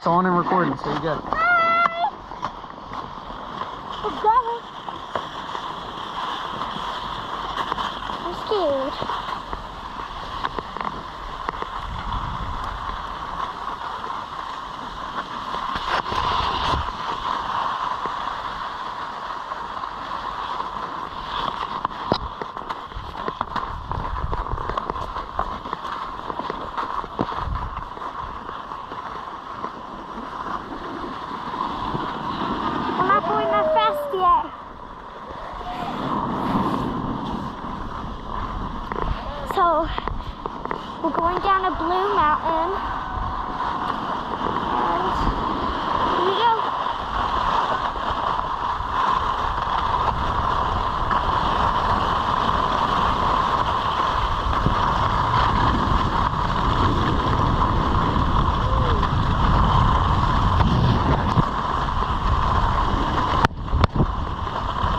It's on and recording, so you're good. We're going. I'm scared. I'm not going that fast yet. So, we're going down a blue mountain. And here we go.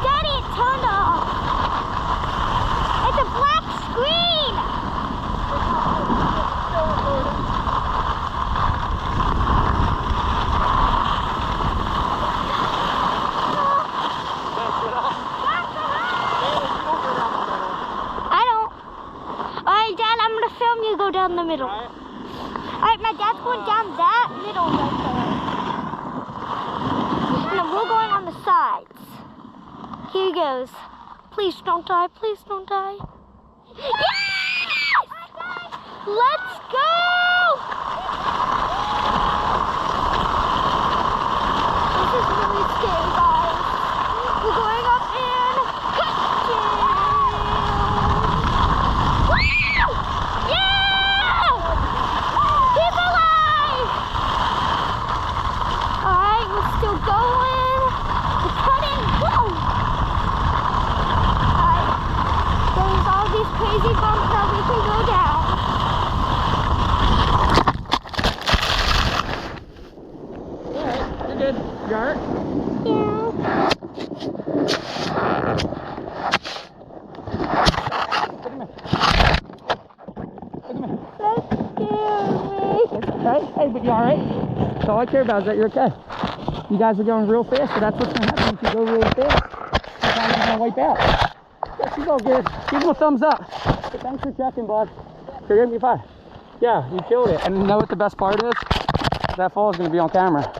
Daddy, it turned off. It's a black screen. I don't. Alright, Dad, I'm gonna film you go down the middle. Alright, my dad's going down that middle right there. And then we're going on the sides. Here he goes. Please don't die. Please don't die. Yes! Let's go! This is really scary, guys. We're going up in down. Woo! Yeah! He's alive! Alright, we're still going. We're cutting. Whoa! Alright. There's all these crazy bumps that we can go down. Alright, you're good. You alright? Yeah. Look at me. That scared me. Okay? Hey, but you alright? That's all I care about is that you're okay. You guys are going real fast, so that's what's going to happen if you go really fast. Sometimes you're going to wipe out. Yeah, she's all good. Give him a thumbs up. Hey, thanks for checking, bud. You're going to be fine. Yeah, you killed it. And you know what the best part is? That fall is going to be on camera.